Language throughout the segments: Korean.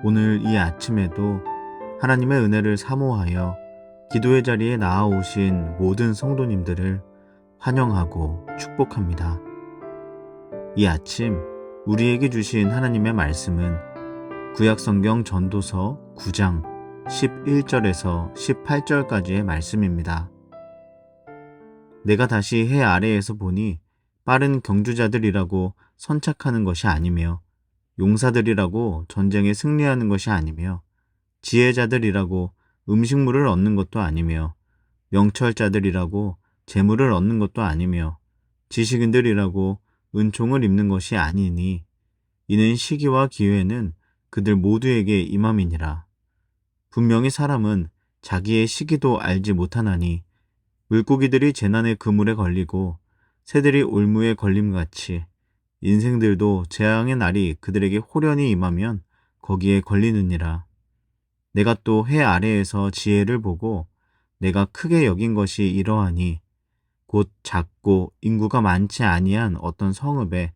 오늘 이 아침에도 하나님의 은혜를 사모하여 기도의 자리에 나아오신 모든 성도님들을 환영하고 축복합니다. 이 아침 우리에게 주신 하나님의 말씀은 구약성경 전도서 9장 11절에서 18절까지의 말씀입니다. 내가 다시 해 아래에서 보니 빠른 경주자들이라고 선착하는 것이 아니며 용사들이라고 전쟁에 승리하는 것이 아니며 지혜자들이라고 음식물을 얻는 것도 아니며 명철자들이라고 재물을 얻는 것도 아니며 지식인들이라고 은총을 입는 것이 아니니 이는 시기와 기회는 그들 모두에게 임함이니라. 분명히 사람은 자기의 시기도 알지 못하나니 물고기들이 재난의 그물에 걸리고 새들이 올무에 걸림같이 인생들도 재앙의 날이 그들에게 호련히 임하면 거기에 걸리느니라. 내가 또 해 아래에서 지혜를 보고 내가 크게 여긴 것이 이러하니 곧 작고 인구가 많지 아니한 어떤 성읍에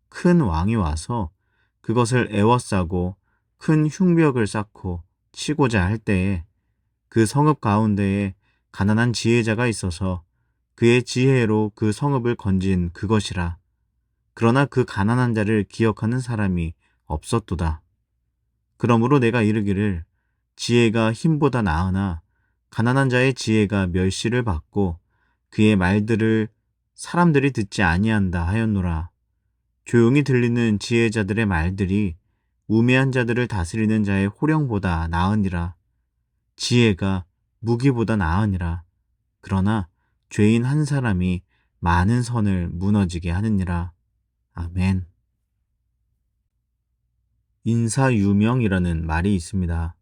큰 왕이 와서 그것을 에워싸고 큰 흉벽을 쌓고 치고자 할 때에 그 성읍 가운데에 가난한 지혜자가 있어서 그의 지혜로 그 성읍을 건진 그것이라. 그러나 그 가난한 자를 기억하는 사람이 없었도다. 그러므로 내가 이르기를 지혜가 힘보다 나으나 가난한 자의 지혜가 멸시를 받고 그의 말들을 사람들이 듣지 아니한다 하였노라. 조용히 들리는 지혜자들의 말들이 우매한 자들을 다스리는 자의 호령보다 나으니라. 지혜가 무기보다 나으니라. 그러나 죄인 한 사람이 많은 선을 무너지게 하느니라. 아멘. 인사유명이라는 말이 있습니다.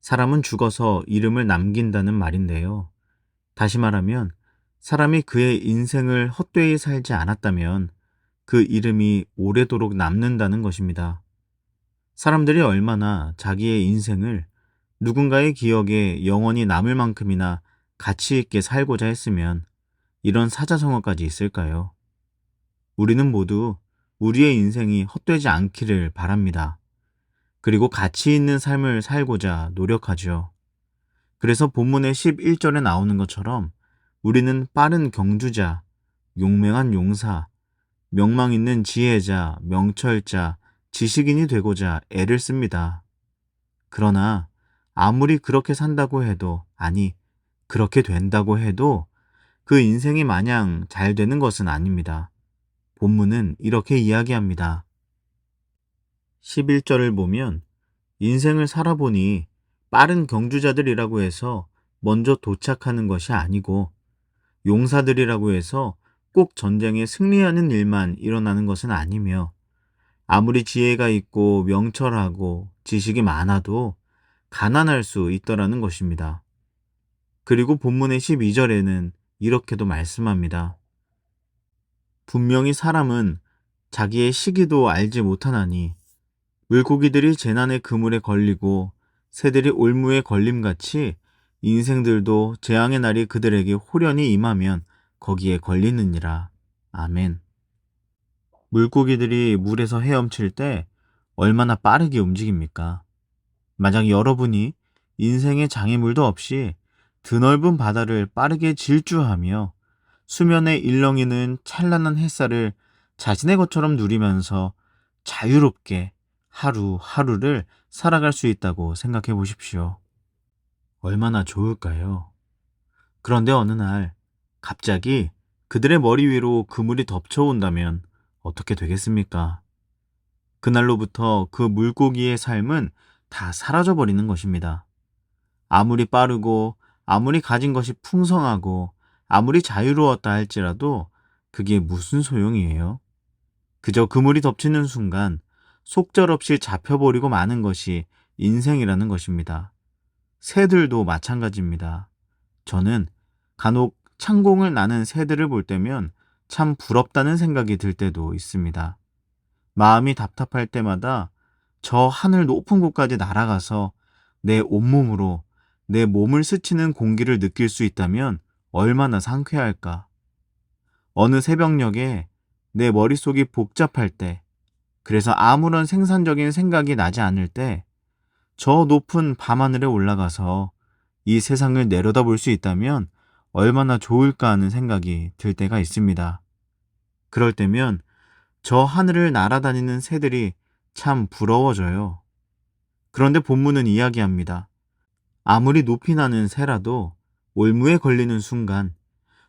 사람은 죽어서 이름을 남긴다는 말인데요. 다시 말하면 사람이 그의 인생을 헛되이 살지 않았다면 그 이름이 오래도록 남는다는 것입니다. 사람들이 얼마나 자기의 인생을 누군가의 기억에 영원히 남을 만큼이나 가치 있게 살고자 했으면 이런 사자성어까지 있을까요? 우리는 모두 우리의 인생이 헛되지 않기를 바랍니다. 그리고 가치 있는 삶을 살고자 노력하죠. 그래서 본문의 11절에 나오는 것처럼 우리는 빠른 경주자, 용맹한 용사, 명망 있는 지혜자, 명철자, 지식인이 되고자 애를 씁니다. 그러나 아무리 그렇게 산다고 해도, 아니, 그렇게 된다고 해도 그 인생이 마냥 잘 되는 것은 아닙니다. 본문은 이렇게 이야기합니다. 11절을 보면 인생을 살아보니 빠른 경주자들이라고 해서 먼저 도착하는 것이 아니고 용사들이라고 해서 꼭 전쟁에 승리하는 일만 일어나는 것은 아니며 아무리 지혜가 있고 명철하고 지식이 많아도 가난할 수 있더라는 것입니다. 그리고 본문의 12절에는 이렇게도 말씀합니다. 분명히 사람은 자기의 시기도 알지 못하나니 물고기들이 재난의 그물에 걸리고 새들이 올무에 걸림같이 인생들도 재앙의 날이 그들에게 호련히 임하면 거기에 걸리느니라. 아멘. 물고기들이 물에서 헤엄칠 때 얼마나 빠르게 움직입니까? 만약 여러분이 인생의 장애물도 없이 드넓은 바다를 빠르게 질주하며 수면에 일렁이는 찬란한 햇살을 자신의 것처럼 누리면서 자유롭게 하루하루를 살아갈 수 있다고 생각해 보십시오. 얼마나 좋을까요? 그런데 어느 날 갑자기 그들의 머리 위로 그물이 덮쳐온다면 어떻게 되겠습니까? 그날로부터 그 물고기의 삶은 다 사라져버리는 것입니다. 아무리 빠르고 아무리 가진 것이 풍성하고 아무리 자유로웠다 할지라도 그게 무슨 소용이에요? 그저 그물이 덮치는 순간 속절없이 잡혀버리고 마는 것이 인생이라는 것입니다. 새들도 마찬가지입니다. 저는 간혹 창공을 나는 새들을 볼 때면 참 부럽다는 생각이 들 때도 있습니다. 마음이 답답할 때마다 저 하늘 높은 곳까지 날아가서 내 온몸으로 내 몸을 스치는 공기를 느낄 수 있다면 얼마나 상쾌할까. 어느 새벽녘에 내 머릿속이 복잡할 때, 그래서 아무런 생산적인 생각이 나지 않을 때 저 높은 밤하늘에 올라가서 이 세상을 내려다볼 수 있다면 얼마나 좋을까 하는 생각이 들 때가 있습니다. 그럴 때면 저 하늘을 날아다니는 새들이 참 부러워져요. 그런데 본문은 이야기합니다. 아무리 높이 나는 새라도 올무에 걸리는 순간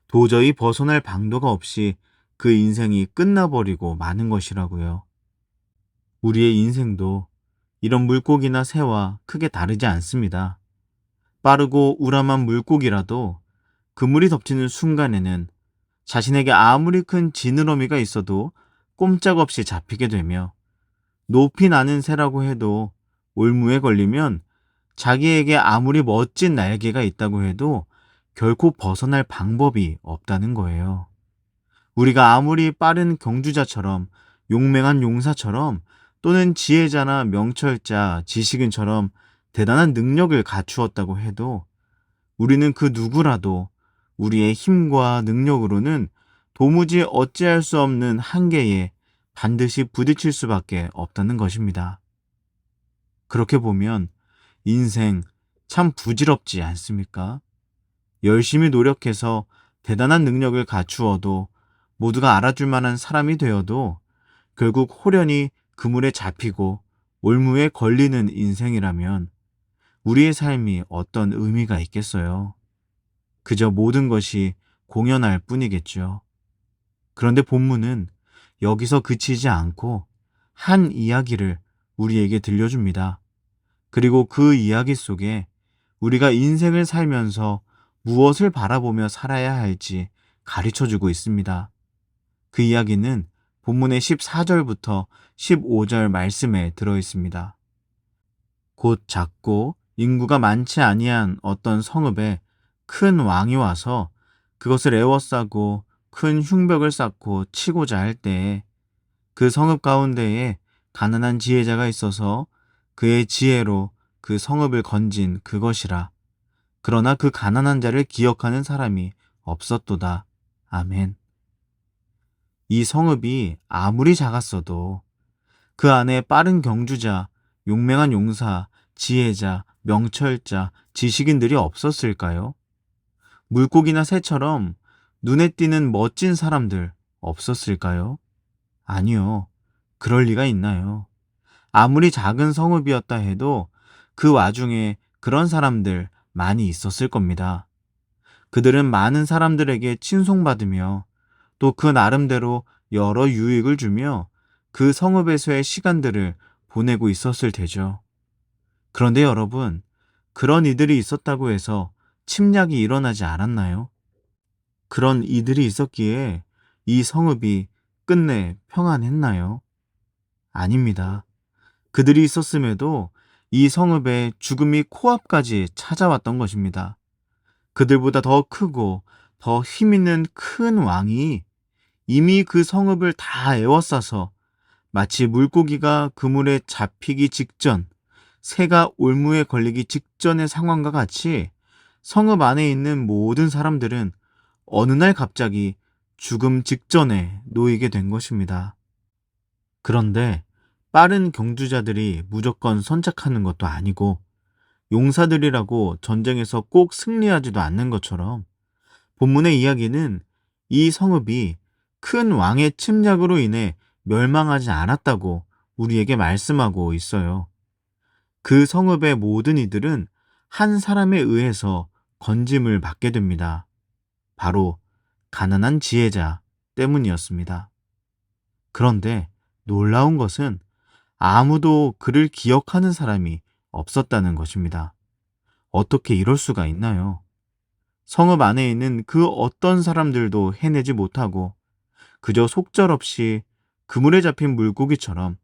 도저히 벗어날 방도가 없이 그 인생이 끝나버리고 마는 것이라고요. 우리의 인생도 이런 물고기나 새와 크게 다르지 않습니다. 빠르고 우람한 물고기라도 그물이 덮치는 순간에는 자신에게 아무리 큰 지느러미가 있어도 꼼짝없이 잡히게 되며, 높이 나는 새라고 해도 올무에 걸리면 자기에게 아무리 멋진 날개가 있다고 해도 결코 벗어날 방법이 없다는 거예요. 우리가 아무리 빠른 경주자처럼, 용맹한 용사처럼, 또는 지혜자나 명철자, 지식인처럼 대단한 능력을 갖추었다고 해도 우리는 그 누구라도 우리의 힘과 능력으로는 도무지 어찌할 수 없는 한계에 반드시 부딪힐 수밖에 없다는 것입니다. 그렇게 보면 인생 참 부질없지 않습니까? 열심히 노력해서 대단한 능력을 갖추어도, 모두가 알아줄 만한 사람이 되어도 결국 홀연히 그물에 잡히고 올무에 걸리는 인생이라면 우리의 삶이 어떤 의미가 있겠어요? 그저 모든 것이 공연할 뿐이겠죠. 그런데 본문은 여기서 그치지 않고 한 이야기를 우리에게 들려줍니다. 그리고 그 이야기 속에 우리가 인생을 살면서 무엇을 바라보며 살아야 할지 가르쳐 주고 있습니다. 그 이야기는 본문의 14절부터 15절 말씀에 들어 있습니다. 곧 작고 인구가 많지 아니한 어떤 성읍에 큰 왕이 와서 그것을 에워싸고 큰 흉벽을 쌓고 치고자 할 때에 그 성읍 가운데에 가난한 지혜자가 있어서 그의 지혜로 그 성읍을 건진 그것이라. 그러나 그 가난한 자를 기억하는 사람이 없었도다. 아멘. 이 성읍이 아무리 작았어도 그 안에 빠른 경주자, 용맹한 용사, 지혜자, 명철자, 지식인들이 없었을까요? 물고기나 새처럼 눈에 띄는 멋진 사람들 없었을까요? 아니요. 그럴 리가 있나요? 아무리 작은 성읍이었다 해도 그 와중에 그런 사람들 많이 있었을 겁니다. 그들은 많은 사람들에게 칭송받으며 또 그 나름대로 여러 유익을 주며 그 성읍에서의 시간들을 보내고 있었을 테죠. 그런데 여러분, 그런 이들이 있었다고 해서 침략이 일어나지 않았나요? 그런 이들이 있었기에 이 성읍이 끝내 평안했나요? 아닙니다. 그들이 있었음에도 이 성읍에 죽음이 코앞까지 찾아왔던 것입니다. 그들보다 더 크고 더 힘있는 큰 왕이 이미 그 성읍을 다 에워싸서 마치 물고기가 그물에 잡히기 직전, 새가 올무에 걸리기 직전의 상황과 같이 성읍 안에 있는 모든 사람들은 어느 날 갑자기 죽음 직전에 놓이게 된 것입니다. 그런데 빠른 경주자들이 무조건 선착하는 것도 아니고 용사들이라고 전쟁에서 꼭 승리하지도 않는 것처럼 본문의 이야기는 이 성읍이 큰 왕의 침략으로 인해 멸망하지 않았다고 우리에게 말씀하고 있어요. 그 성읍의 모든 이들은 한 사람에 의해서 건짐을 받게 됩니다. 바로 가난한 지혜자 때문이었습니다. 그런데 놀라운 것은 아무도 그를 기억하는 사람이 없었다는 것입니다. 어떻게 이럴 수가 있나요? 성읍 안에 있는 그 어떤 사람들도 해내지 못하고 그저 속절없이 그물에 잡힌 물고기처럼,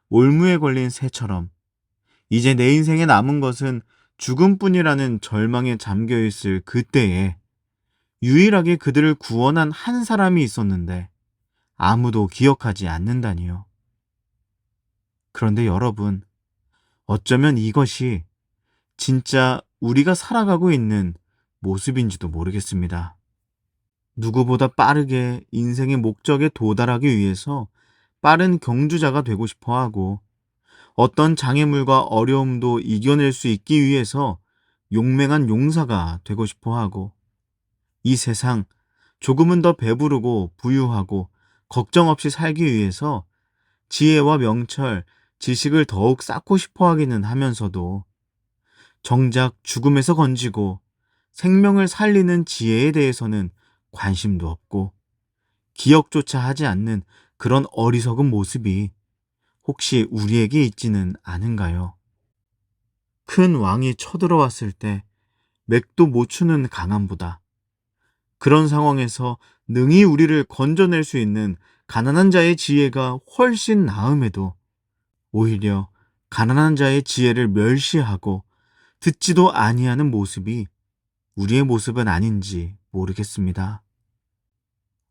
올무에 걸린 새처럼 이제 내 인생에 남은 것은 죽음뿐이라는 절망에 잠겨 있을 그때에 유일하게 그들을 구원한 한 사람이 있었는데 아무도 기억하지 않는다니요. 그런데 여러분, 어쩌면 이것이 진짜 우리가 살아가고 있는 모습인지도 모르겠습니다. 누구보다 빠르게 인생의 목적에 도달하기 위해서 빠른 경주자가 되고 싶어 하고, 어떤 장애물과 어려움도 이겨낼 수 있기 위해서 용맹한 용사가 되고 싶어 하고, 이 세상 조금은 더 배부르고 부유하고 걱정 없이 살기 위해서 지혜와 명철, 지식을 더욱 쌓고 싶어 하기는 하면서도 정작 죽음에서 건지고 생명을 살리는 지혜에 대해서는 관심도 없고 기억조차 하지 않는 그런 어리석은 모습이 혹시 우리에게 있지는 않은가요? 큰 왕이 쳐들어왔을 때 맥도 못 추는 강함보다 그런 상황에서 능히 우리를 건져낼 수 있는 가난한 자의 지혜가 훨씬 나음에도 오히려 가난한 자의 지혜를 멸시하고 듣지도 아니하는 모습이 우리의 모습은 아닌지 모르겠습니다.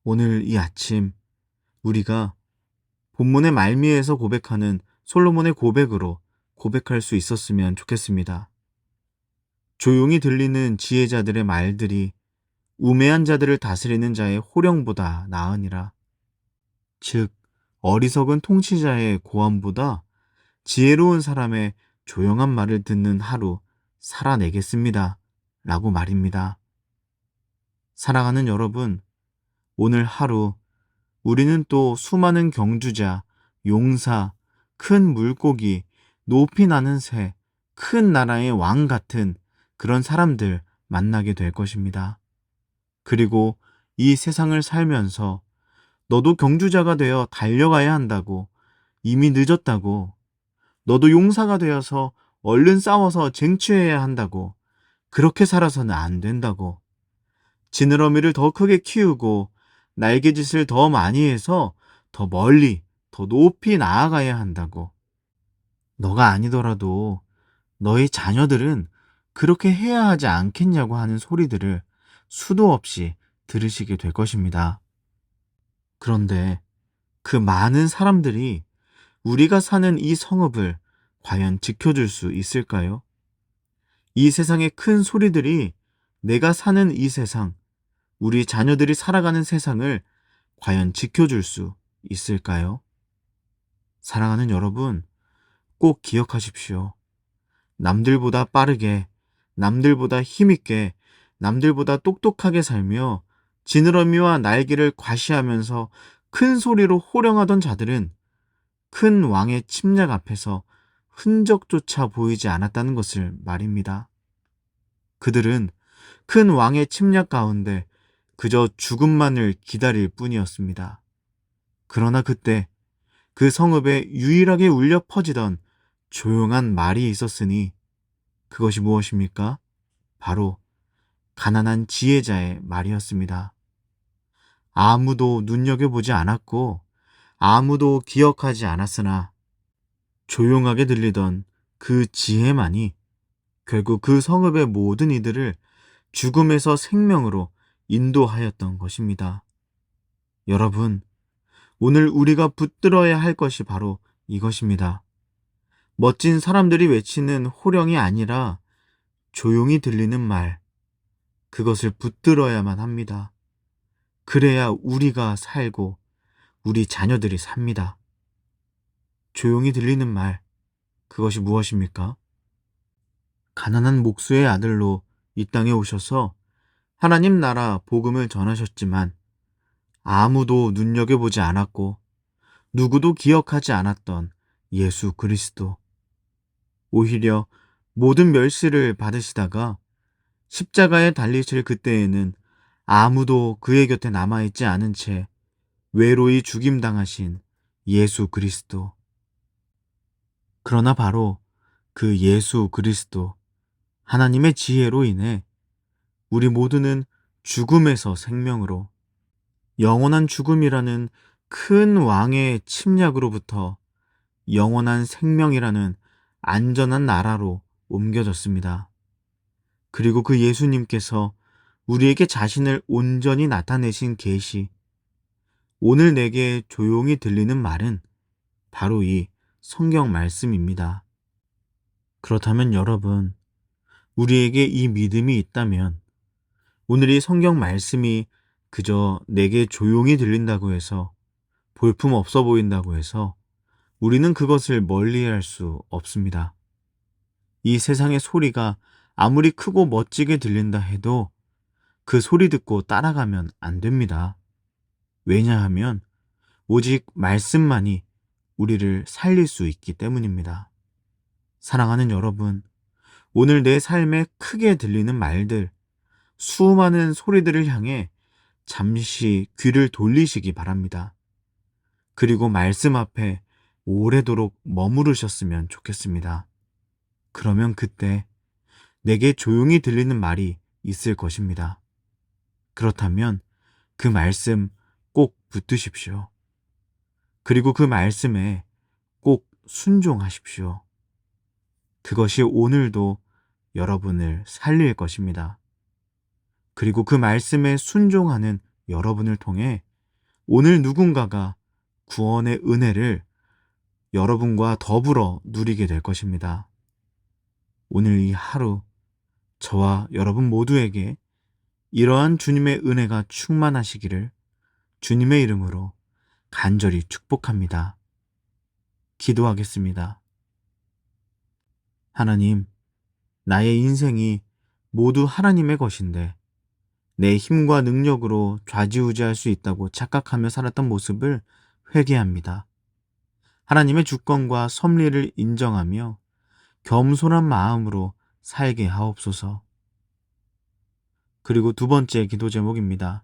오늘 이 아침 우리가 본문의 말미에서 고백하는 솔로몬의 고백으로 고백할 수 있었으면 좋겠습니다. 조용히 들리는 지혜자들의 말들이 우매한 자들을 다스리는 자의 호령보다 나으니라. 즉, 어리석은 통치자의 고함보다 지혜로운 사람의 조용한 말을 듣는 하루 살아내겠습니다. 라고 말입니다. 사랑하는 여러분, 오늘 하루 우리는 또 수많은 경주자, 용사, 큰 물고기, 높이 나는 새, 큰 나라의 왕 같은 그런 사람들 만나게 될 것입니다. 그리고 이 세상을 살면서 너도 경주자가 되어 달려가야 한다고, 이미 늦었다고, 너도 용사가 되어서 얼른 싸워서 쟁취해야 한다고, 그렇게 살아서는 안 된다고, 지느러미를 더 크게 키우고 날개짓을 더 많이 해서 더 멀리, 더 높이 나아가야 한다고, 너가 아니더라도 너의 자녀들은 그렇게 해야 하지 않겠냐고 하는 소리들을 수도 없이 들으시게 될 것입니다. 그런데 그 많은 사람들이 우리가 사는 이 성읍을 과연 지켜줄 수 있을까요? 이 세상의 큰 소리들이 내가 사는 이 세상, 우리 자녀들이 살아가는 세상을 과연 지켜줄 수 있을까요? 사랑하는 여러분, 꼭 기억하십시오. 남들보다 빠르게, 남들보다 힘있게, 남들보다 똑똑하게 살며 지느러미와 날개를 과시하면서 큰 소리로 호령하던 자들은 큰 왕의 침략 앞에서 흔적조차 보이지 않았다는 것을 말입니다. 그들은 큰 왕의 침략 가운데 그저 죽음만을 기다릴 뿐이었습니다. 그러나 그때 그 성읍에 유일하게 울려 퍼지던 조용한 말이 있었으니 그것이 무엇입니까? 바로 가난한 지혜자의 말이었습니다. 아무도 눈여겨보지 않았고 아무도 기억하지 않았으나 조용하게 들리던 그 지혜만이 결국 그 성읍의 모든 이들을 죽음에서 생명으로 인도하였던 것입니다. 여러분, 오늘 우리가 붙들어야 할 것이 바로 이것입니다. 멋진 사람들이 외치는 호령이 아니라 조용히 들리는 말, 그것을 붙들어야만 합니다. 그래야 우리가 살고 우리 자녀들이 삽니다. 조용히 들리는 말, 그것이 무엇입니까? 가난한 목수의 아들로 이 땅에 오셔서 하나님 나라 복음을 전하셨지만 아무도 눈여겨보지 않았고 누구도 기억하지 않았던 예수 그리스도. 오히려 모든 멸시를 받으시다가 십자가에 달리실 그때에는 아무도 그의 곁에 남아있지 않은 채 외로이 죽임당하신 예수 그리스도. 그러나 바로 그 예수 그리스도, 하나님의 지혜로 인해 우리 모두는 죽음에서 생명으로, 영원한 죽음이라는 큰 왕의 침략으로부터 영원한 생명이라는 안전한 나라로 옮겨졌습니다. 그리고 그 예수님께서 우리에게 자신을 온전히 나타내신 계시, 오늘 내게 조용히 들리는 말은 바로 이 성경 말씀입니다. 그렇다면 여러분, 우리에게 이 믿음이 있다면 오늘 이 성경 말씀이 그저 내게 조용히 들린다고 해서, 볼품 없어 보인다고 해서 우리는 그것을 멀리할 수 없습니다. 이 세상의 소리가 아무리 크고 멋지게 들린다 해도 그 소리 듣고 따라가면 안 됩니다. 왜냐하면 오직 말씀만이 우리를 살릴 수 있기 때문입니다. 사랑하는 여러분, 오늘 내 삶에 크게 들리는 말들, 수많은 소리들을 향해 잠시 귀를 돌리시기 바랍니다. 그리고 말씀 앞에 오래도록 머무르셨으면 좋겠습니다. 그러면 그때 내게 조용히 들리는 말이 있을 것입니다. 그렇다면 그 말씀 꼭 붙드십시오. 그리고 그 말씀에 꼭 순종하십시오. 그것이 오늘도 여러분을 살릴 것입니다. 그리고 그 말씀에 순종하는 여러분을 통해 오늘 누군가가 구원의 은혜를 여러분과 더불어 누리게 될 것입니다. 오늘 이 하루 저와 여러분 모두에게 이러한 주님의 은혜가 충만하시기를 주님의 이름으로 간절히 축복합니다. 기도하겠습니다. 하나님, 나의 인생이 모두 하나님의 것인데 내 힘과 능력으로 좌지우지할 수 있다고 착각하며 살았던 모습을 회개합니다. 하나님의 주권과 섭리를 인정하며 겸손한 마음으로 살게 하옵소서. 그리고 두 번째 기도 제목입니다.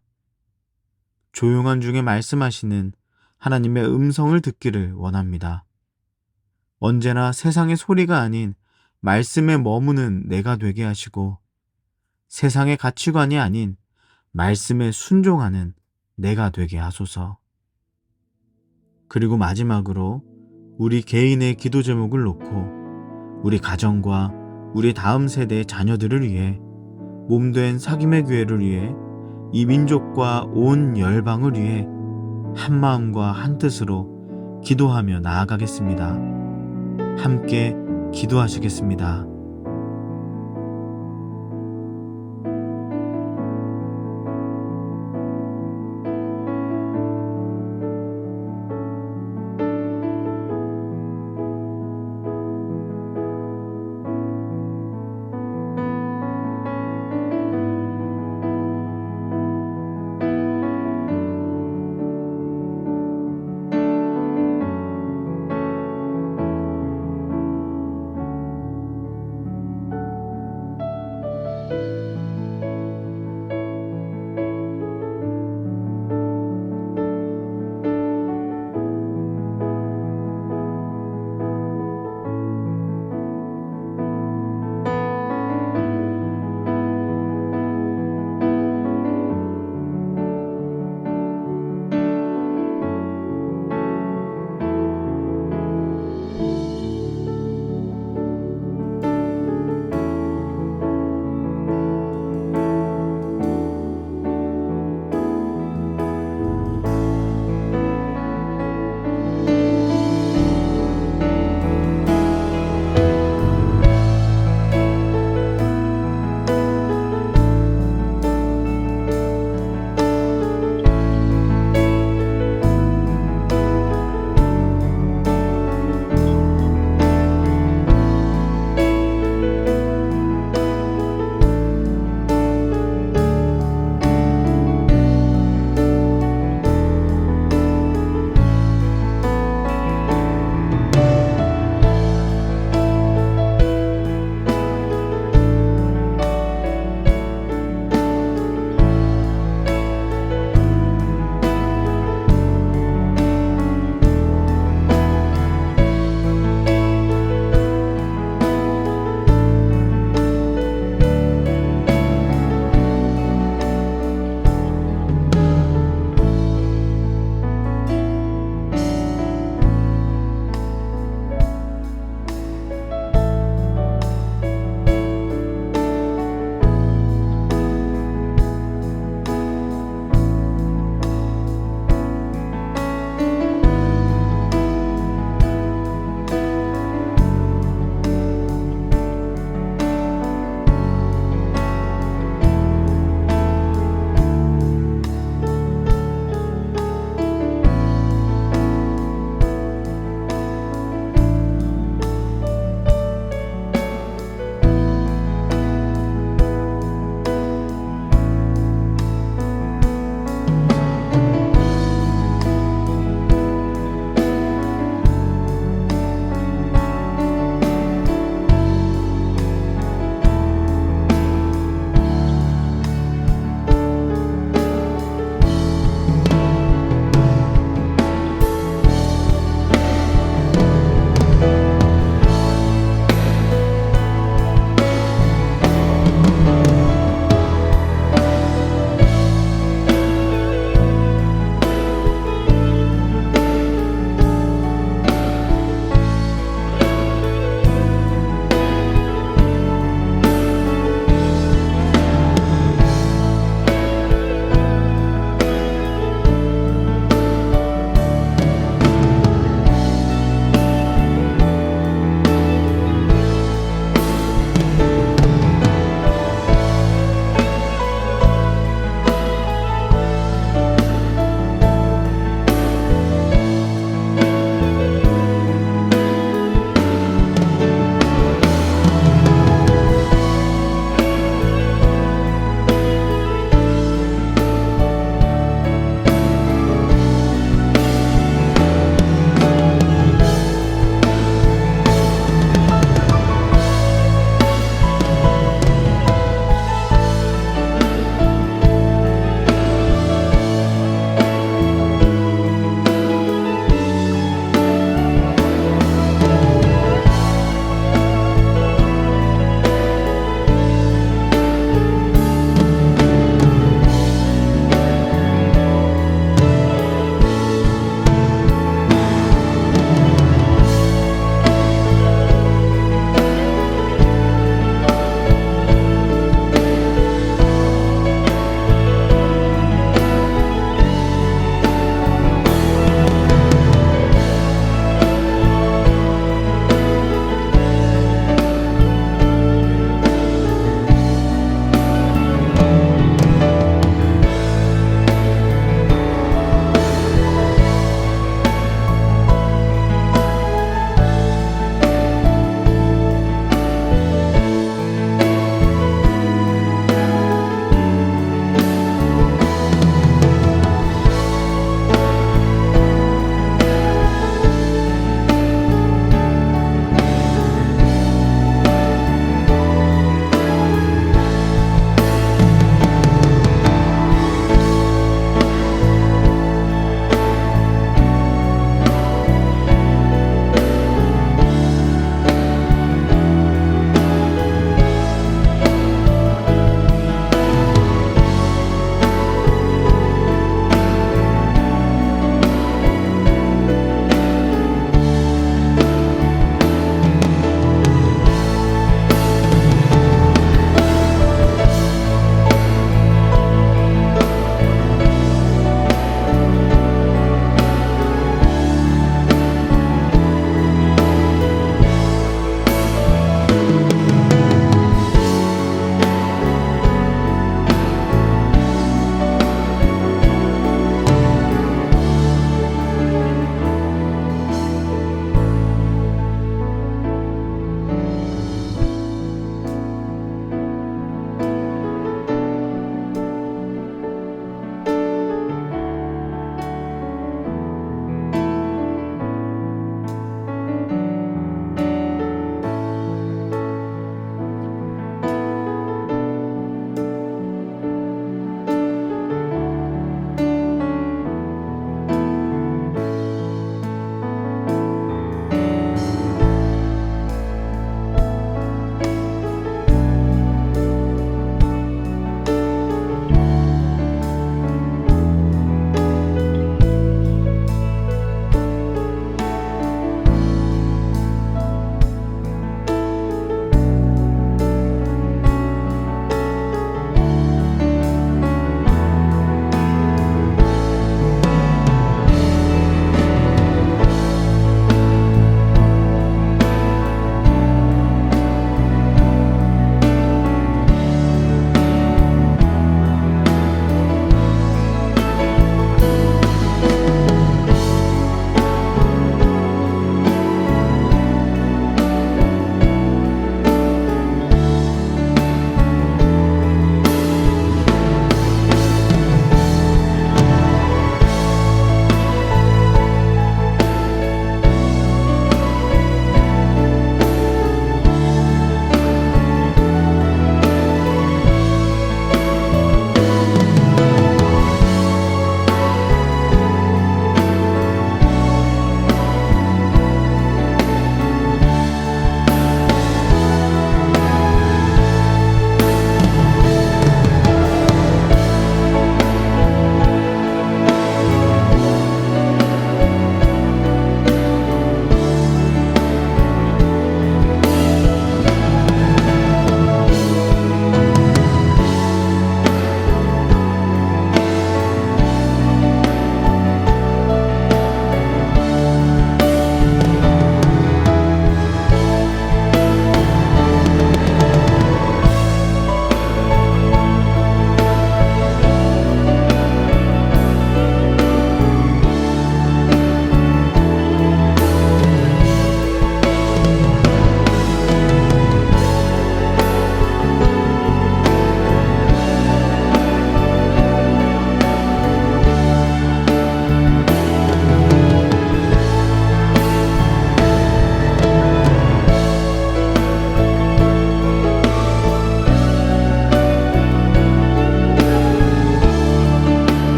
조용한 중에 말씀하시는 하나님의 음성을 듣기를 원합니다. 언제나 세상의 소리가 아닌 말씀에 머무는 내가 되게 하시고 세상의 가치관이 아닌 말씀에 순종하는 내가 되게 하소서. 그리고 마지막으로 우리 개인의 기도 제목을 놓고 우리 가정과 우리 다음 세대의 자녀들을 위해 몸된 사김의 교회를 위해 이 민족과 온 열방을 위해 한 마음과 한 뜻으로 기도하며 나아가겠습니다. 함께 기도하시겠습니다.